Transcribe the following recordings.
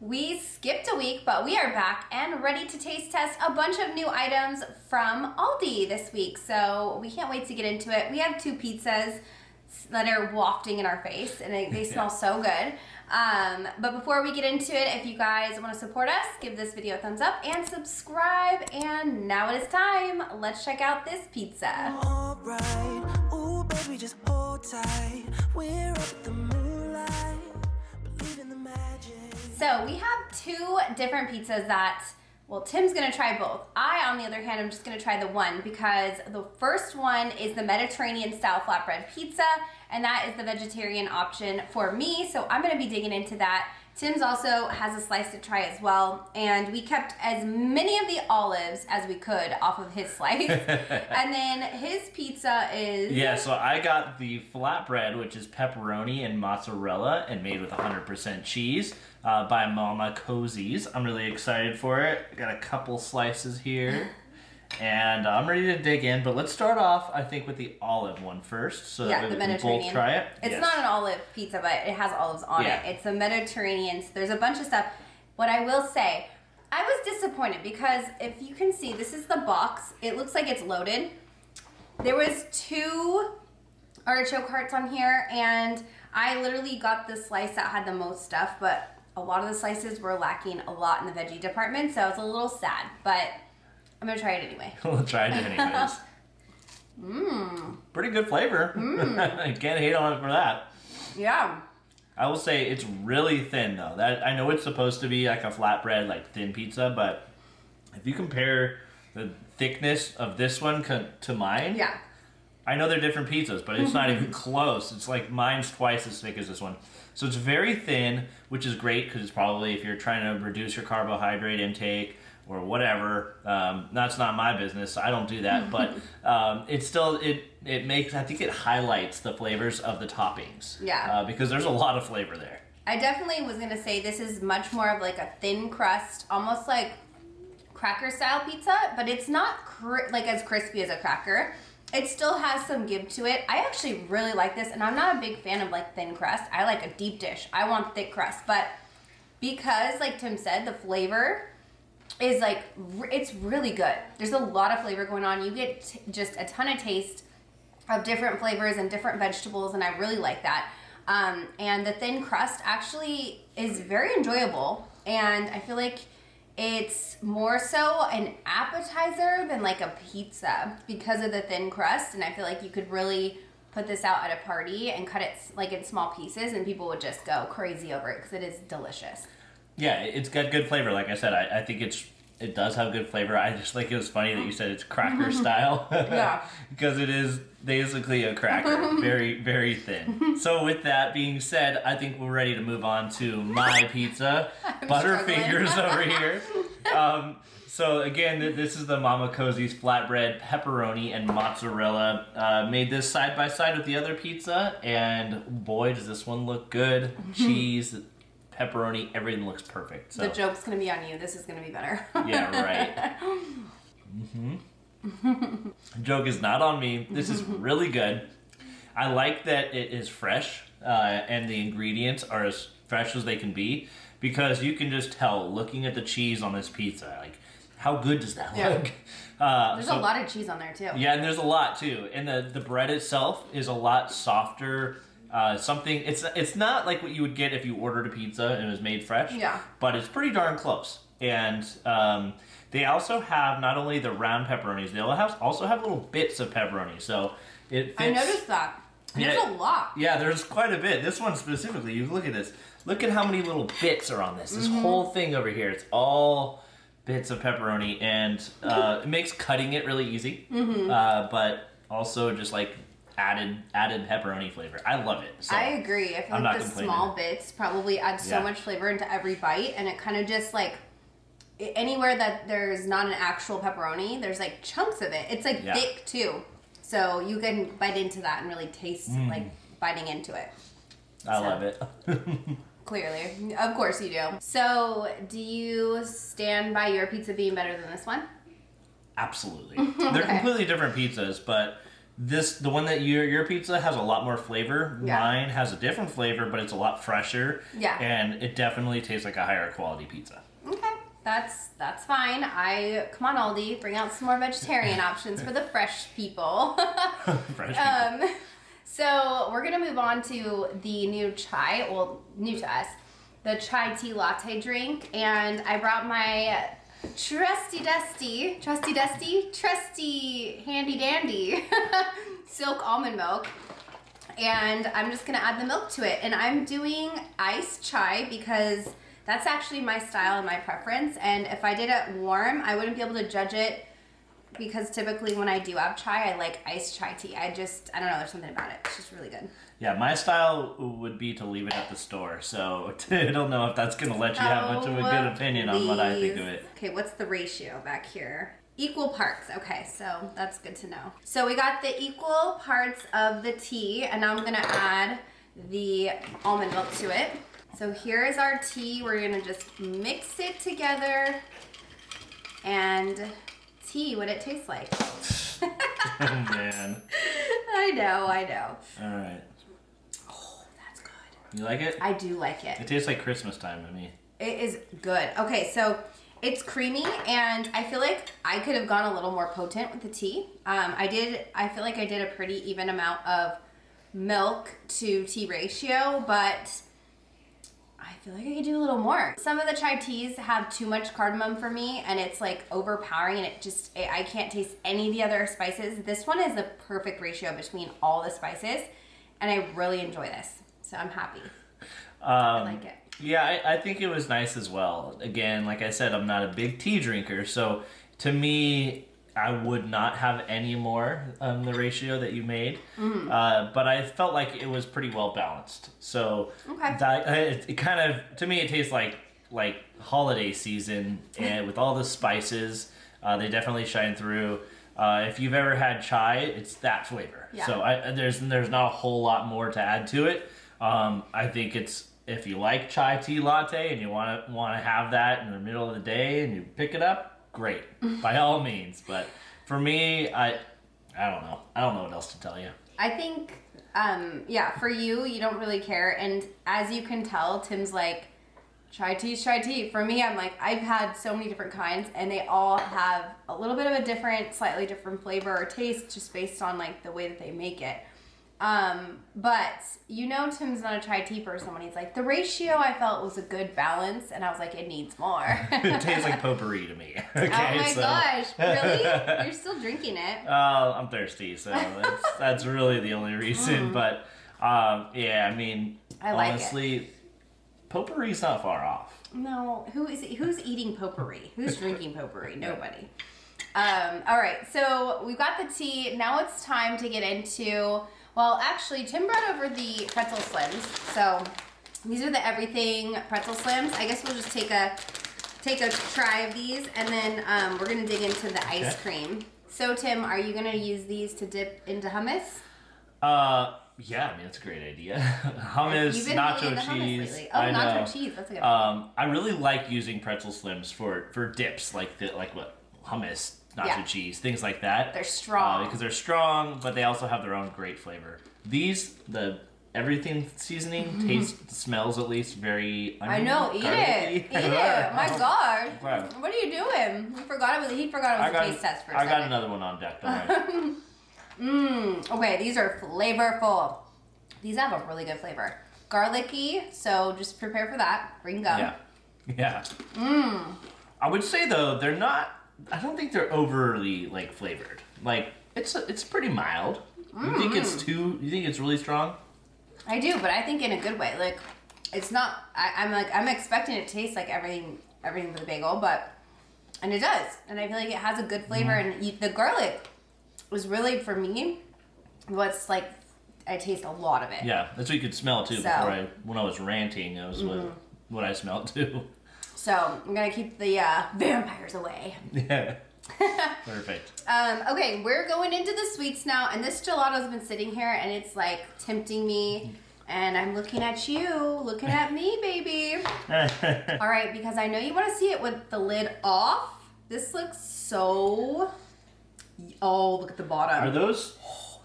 We skipped a week, but we are back and ready to taste test a bunch of new items from Aldi this week. So we can't wait to get into it. We have two pizzas that are wafting in our face and they smell so good. But before we get into it, if you guys want to support us, give this video a thumbs up and subscribe. And now it is time. Let's check out this pizza. All right. Ooh, baby, just hold tight. We're up at the moonlight. Believe in the magic. So we have two different pizzas that, well, Tim's gonna try both. I, on the other hand, I'm just gonna try the one because the first one is the Mediterranean style flatbread pizza, and that is the vegetarian option for me, so I'm gonna be digging into that. Tim's also has a slice to try as well, and we kept as many of the olives as we could off of his slice. And then his pizza is... Yeah, so I got the flatbread, which is pepperoni and mozzarella and made with 100% cheese by Mama Cozy's. I'm really excited for it. I got a couple slices here. And I'm ready to dig in, but let's start off, I think, with the olive one first, so yeah, that the we can Mediterranean. both try it. It's not an olive pizza, but it has olives on it. It's the Mediterranean. So there's a bunch of stuff. What I will say, I was disappointed because if you can see, this is the box. It looks like it's loaded. There was 2 artichoke hearts on here, and I literally got the slice that had the most stuff, but a lot of the slices were lacking a lot in the veggie department, so I was a little sad, but I'm gonna try it anyway. We'll try it anyways. Pretty good flavor. I can't hate on it for that. Yeah. I will say it's really thin though. That I know it's supposed to be like a flatbread, like thin pizza, but if you compare the thickness of this one to mine, yeah. I know they're different pizzas, but it's not even close. It's like mine's twice as thick as this one. So it's very thin, which is great because it's probably if you're trying to reduce your carbohydrate intake or whatever. That's not my business. I don't do that, but it's still it makes, I think it highlights the flavors of the toppings. Yeah. Because there's a lot of flavor there. I definitely was gonna say this is much more of like a thin crust, almost like cracker style pizza, but it's not like as crispy as a cracker. It still has some give to it. I actually really like this, and I'm not a big fan of like thin crust. I like a deep dish. I want thick crust, but because like Tim said, the flavor is like, it's really good. There's a lot of flavor going on. You get just a ton of taste of different flavors and different vegetables, and I really like that. And the thin crust actually is very enjoyable, and I feel like it's more so an appetizer than like a pizza because of the thin crust, and I feel like you could really put this out at a party and cut it like in small pieces, and people would just go crazy over it because it is delicious. Yeah, it's got good flavor. Like I said, I think it does have good flavor. I just think it was funny that you said it's cracker style. Yeah. Because it is basically a cracker. Very, very thin. So with that being said, I think we're ready to move on to my pizza. Butterfingers over here. So again, this is the Mama Cozy's flatbread, pepperoni, and mozzarella. Made this side by side with the other pizza, and boy, does this one look good. Cheese, pepperoni, everything looks perfect. So. The joke's gonna be on you. This is gonna be better. Yeah, right. Joke is not on me. This is really good. I like that it is fresh, and the ingredients are as fresh as they can be, because you can just tell looking at the cheese on this pizza, like, how good does that look? There's a lot of cheese on there too. Yeah, and there's a lot too. And the bread itself is a lot softer. It's not like what you would get if you ordered a pizza and it was made fresh. Yeah. But it's pretty darn close. And they also have not only the round pepperonis, they also have little bits of pepperoni. So it fits. I noticed that. There's a lot. Yeah, there's quite a bit. This one specifically, you look at this. Look at how many little bits are on this. This whole thing over here, it's all bits of pepperoni, and it makes cutting it really easy. But also just like added pepperoni flavor. I love it. So I agree. I feel like the small bits probably add so much flavor into every bite, and it kind of just like anywhere that there's not an actual pepperoni, there's like chunks of it. It's like thick too, so you can bite into that and really taste like biting into it. I love it. Clearly, of course you do. So, do you stand by your pizza being better than this one? Absolutely. They're completely different pizzas, but the one that your pizza has a lot more flavor. Yeah. Mine has a different flavor, but it's a lot fresher. Yeah. And it definitely tastes like a higher quality pizza. Okay, that's fine. Come on, Aldi, bring out some more vegetarian options for the fresh people. Fresh people. So we're gonna move on to the new chai, well, new to us, the chai tea latte drink, and I brought my trusty handy dandy silk almond milk, and I'm just gonna add the milk to it, and I'm doing iced chai because that's actually my style and my preference, and if I did it warm, I wouldn't be able to judge it because typically when I do have chai, I like iced chai tea. I don't know, there's something about it. It's just really good. Yeah, my style would be to leave it at the store, so I don't know if that's going to let you have much of a good opinion on what I think of it. Okay, what's the ratio back here? Equal parts. Okay, so that's good to know. So we got the equal parts of the tea, and now I'm going to add the almond milk to it. So here is our tea. We're going to just mix it together and see what it tastes like. Oh, man. I know. All right. Oh, that's good. You like it? I do like it. It tastes like Christmas time to me. It is good. Okay, so it's creamy, and I feel like I could have gone a little more potent with the tea. I feel like I did a pretty even amount of milk to tea ratio, but I feel like I could do a little more. Some of the chai teas have too much cardamom for me, and it's like overpowering, and I can't taste any of the other spices. This one is the perfect ratio between all the spices, and I really enjoy this, so I'm happy. I like it. Yeah, I think it was nice as well. Again, like I said, I'm not a big tea drinker, so to me, I would not have any more on the ratio that you made, but I felt like it was pretty well balanced. So it kind of, to me, it tastes like holiday season, and with all the spices, they definitely shine through. If you've ever had chai, it's that flavor. Yeah. So there's not a whole lot more to add to it. I think if you like chai tea latte and you want to have that in the middle of the day and you pick it up, great, by all means. But for me, I don't know. I don't know what else to tell you. I think, for you don't really care. And as you can tell, Tim's like, chai tea's chai tea. For me, I'm like, I've had so many different kinds, and they all have a little bit of a slightly different flavor or taste just based on like the way that they make it. But Tim's not a chai tea person when he's like, the ratio I felt was a good balance, and I was like, it needs more. It tastes like potpourri to me. Okay, oh my gosh, really? You're still drinking it? I'm thirsty, so that's really the only reason. But I mean, honestly, potpourri's not far off. No, who's eating potpourri? Who's drinking potpourri? Nobody. All right, so we've got the tea. Now it's time to get into. Well, actually, Tim brought over the pretzel slims. So these are the everything pretzel slims. I guess we'll just take a try of these, and then we're gonna dig into the ice cream. So Tim, are you gonna use these to dip into hummus? Yeah, I mean, that's a great idea. Hummus, nacho cheese. Hummus oh, nacho cheese. That's a good one. I really like using pretzel slims for dips, like what hummus, nacho cheese, things like that. They're strong. Because they're strong, but they also have their own great flavor. These, the everything seasoning, smells at least very I know, eat it. Eat it. My gosh. Wow. What are you doing? He forgot it was a taste test for a second. I got another one on deck, don't worry. Okay, these are flavorful. These have a really good flavor. Garlicky, so just prepare for that. Green gum. Yeah. I would say though, they're not, I don't think they're overly flavored. It's pretty mild. You think it's really strong? I do, but I think in a good way. It's not, I'm expecting it to taste like everything with a bagel, and it does. And I feel like it has a good flavor, and the garlic was really, for me, I taste a lot of it. Yeah, that's what you could smell too. When I was ranting, that was what I smelled too. So I'm gonna keep the vampires away. Yeah. Perfect. Okay, we're going into the sweets now, and this gelato's been sitting here, and it's tempting me, and I'm looking at you, looking at me, baby. All right, because I know you want to see it with the lid off. This looks so. Oh, look at the bottom. Are those?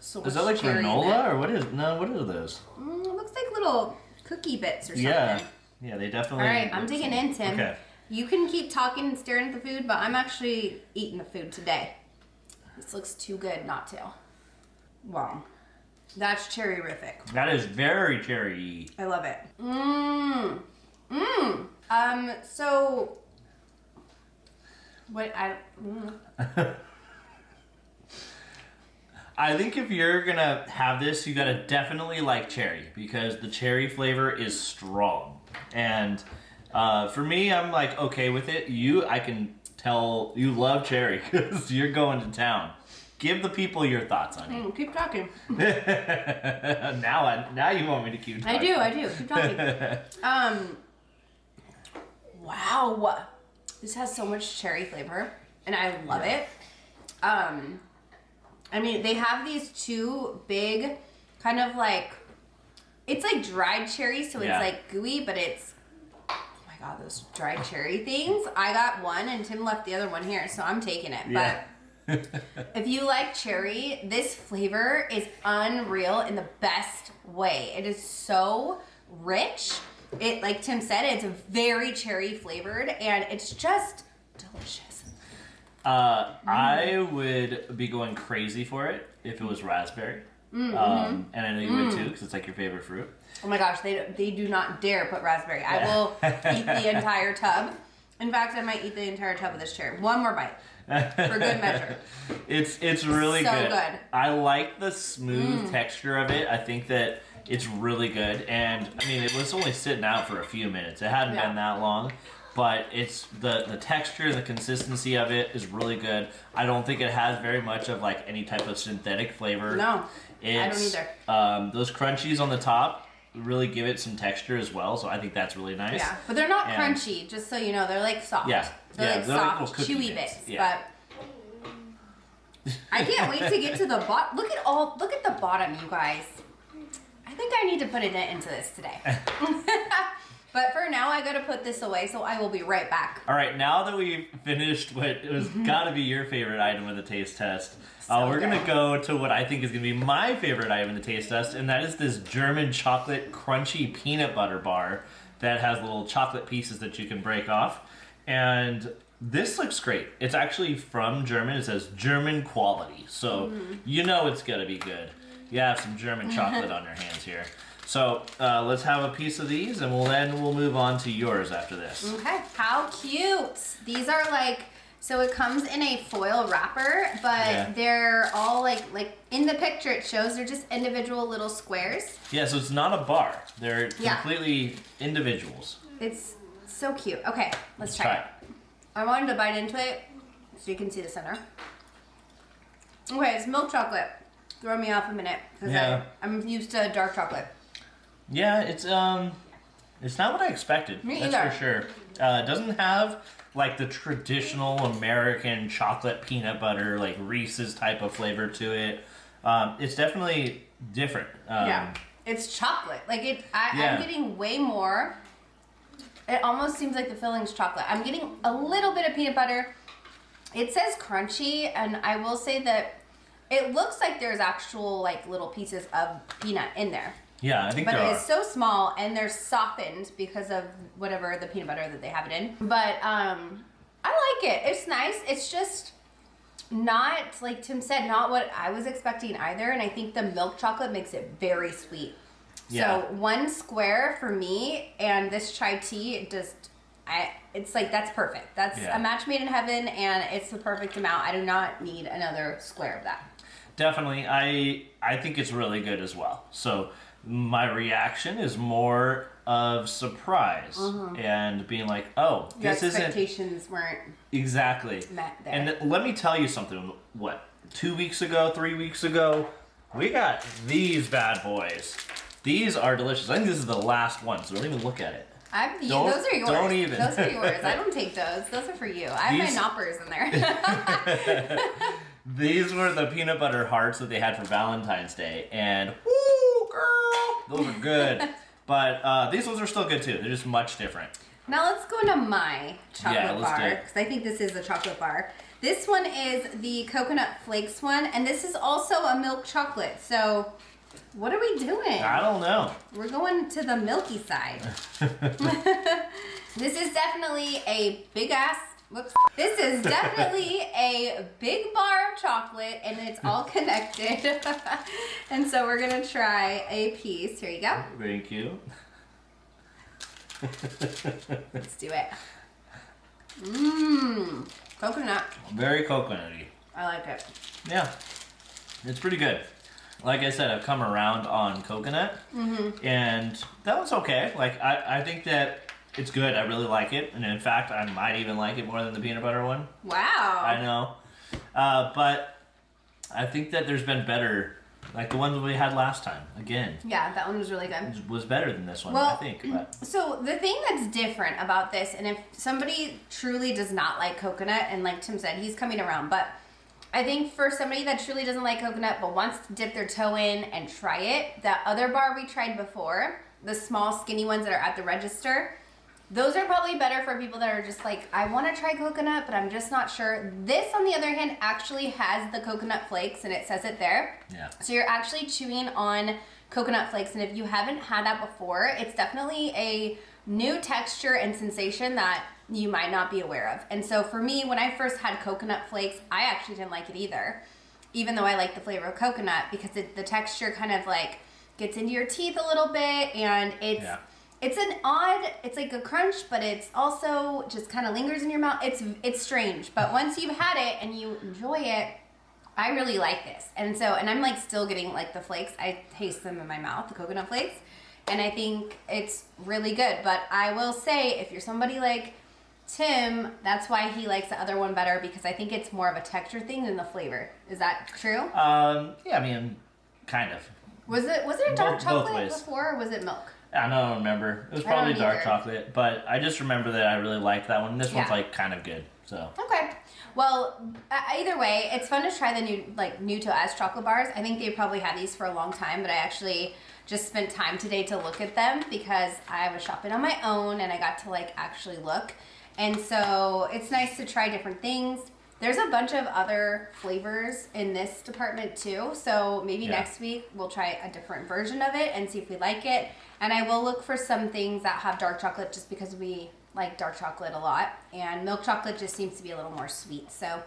So is that like cherry in granola it. or what is? No, what are those? It looks like little cookie bits or something. Yeah, they definitely. All right, I'm digging in, Tim. Okay. You can keep talking and staring at the food, but I'm actually eating the food today. This looks too good not to. Wow. That's cherry-rific. That is very cherry. I love it. So what I think if you're gonna have this, you gotta definitely like cherry because the cherry flavor is strong. And for me, I'm like okay with it. I can tell you love cherry because you're going to town. Give the people your thoughts on it. keep talking. Now you want me to keep talking. I do. Keep talking. Wow. This has so much cherry flavor and I love it. I mean, they have these two big kind of like, it's like dried cherry, so it's like gooey, but it's, oh my God, those dried cherry things. I got one and Tim left the other one here, so I'm taking it. But if you like cherry, this flavor is unreal in the best way. It is so rich. It, like Tim said, it's very cherry flavored and it's just delicious. I would be going crazy for it if it was raspberry. And I know you would too, because it's like your favorite fruit. Oh my gosh, they do not dare put raspberry. I will eat the entire tub. In fact, I might eat the entire tub of this cherry. One more bite. For good measure. It's really so good. good. I like the smooth texture of it. I think that it's really good. And I mean, it was only sitting out for a few minutes. It hadn't been that long. But it's the texture and the consistency of it is really good. I don't think it has very much of like any type of synthetic flavor. No, I don't either. Those crunchies on the top really give it some texture as well, so I think that's really nice. Yeah, but they're not crunchy, just so you know. They're like soft. Yeah, they're like soft, little cookie chewy bits. Yeah. But I can't wait to get to the bottom. Look at the bottom, you guys. I think I need to put it into this today. But for now, I gotta put this away, so I will be right back. All right, now that we've finished what was gotta be your favorite item of the taste test, we're gonna go to what I think is gonna be my favorite item in the taste test, and that is this German chocolate crunchy peanut butter bar that has little chocolate pieces that you can break off. And this looks great. It's actually from German. It says German quality, so you know it's gonna be good. You have some German chocolate on your hands here. So let's have a piece of these, and we'll move on to yours after this. Okay, how cute! These are like, so it comes in a foil wrapper, but they're all like in the picture it shows they're just individual little squares. Yeah, so it's not a bar. They're completely individuals. It's so cute. Okay, let's try it. I wanted to bite into it so you can see the center. Okay, it's milk chocolate. Throw me off a minute because I'm used to dark chocolate. Yeah, it's not what I expected. Me that's either. for sure. It doesn't have like the traditional American chocolate peanut butter, like Reese's type of flavor to it. It's definitely different. It's chocolate. Like I'm getting way more. It almost seems like the filling's chocolate. I'm getting a little bit of peanut butter. It says crunchy, and I will say that it looks like there's actual like little pieces of peanut in there. Yeah, I think but there are. It's so small, and they're softened because of whatever the peanut butter that they have it in. But I like it. It's nice. It's just not, like Tim said, not what I was expecting either. And I think the milk chocolate makes it very sweet. Yeah. So one square for me, and this chai tea, it's like, that's perfect. That's a match made in heaven, and it's the perfect amount. I do not need another square of that. Definitely. I think it's really good as well. So my reaction is more of surprise and being like, oh, this isn't... Your expectations weren't exactly met there. And let me tell you something. What, 2 weeks ago, 3 weeks ago, we got these bad boys. These are delicious. I think this is the last one, so don't even look at it. Those are yours. Don't even. Those are yours. I don't take those. Those are for you. I have my knoppers in there. These were the peanut butter hearts that they had for Valentine's Day, and woo, girl, those are good. But these ones are still good too. They're just much different. Now let's go into my chocolate let's do bar, it. because I think this is a chocolate bar. This one is the coconut flakes one, and this is also a milk chocolate. So what are we doing? I don't know. We're going to the milky side. This is definitely a big ass, whoops. This is definitely a big bar of chocolate, and it's all connected. And so we're gonna try a piece. Here you go. Thank you. Let's do it. Mmm, coconut. Very coconutty. I like it. Yeah, it's pretty good. Like I said, I've come around on coconut, and that was okay. Like, I think that it's good. I really like it, and in fact, I might even like it more than the peanut butter one. Wow. I know. But I think that there's been better, like the ones we had last time, again. Yeah, that one was really good. Was better than this one, Well, I think. But. So the thing that's different about this, and if somebody truly does not like coconut, and like Tim said, he's coming around, but I think for somebody that truly doesn't like coconut but wants to dip their toe in and try it, the other bar we tried before, the small skinny ones that are at the register, those are probably better for people that are just like, I want to try coconut, but I'm just not sure. This, on the other hand, actually has the coconut flakes, and it says it there. Yeah. So you're actually chewing on coconut flakes, and if you haven't had that before, it's definitely a new texture and sensation that you might not be aware of. And so for me, when I first had coconut flakes, I actually didn't like it either, even though I like the flavor of coconut, because the texture kind of like gets into your teeth a little bit, and it's... Yeah. It's an odd, it's like a crunch, but it's also just kind of lingers in your mouth. It's strange, but once you've had it and you enjoy it, I really like this. And I'm like still getting like the flakes. I taste them in my mouth, the coconut flakes, and I think it's really good. But I will say, if you're somebody like Tim, that's why he likes the other one better, because I think it's more of a texture thing than the flavor. Is that true? Yeah, I mean, kind of. Was it a dark Both chocolate ways. before, or was it milk? I don't remember. It was I don't probably dark either. chocolate, but I just remember that I really liked that one. This one's Yeah. like kind of good, so. Okay. Well, either way, it's fun to try the new to us chocolate bars. I think they probably had these for a long time, but I actually just spent time today to look at them because I was shopping on my own and I got to like actually look. And so it's nice to try different things. There's a bunch of other flavors in this department too, so maybe next week we'll try a different version of it and see if we like it. And I will look for some things that have dark chocolate just because we like dark chocolate a lot, and milk chocolate just seems to be a little more sweet. So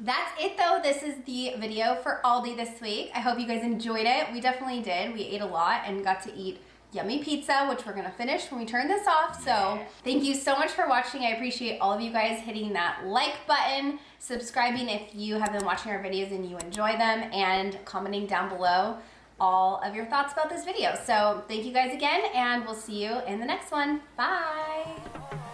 that's it though. This is the video for Aldi this week. I hope you guys enjoyed it. We definitely did. We ate a lot and got to eat yummy pizza, which we're gonna finish when we turn this off. So thank you so much for watching. I appreciate all of you guys hitting that like button, subscribing if you have been watching our videos and you enjoy them, and commenting down below all of your thoughts about this video. So thank you guys again, and we'll see you in the next one. Bye.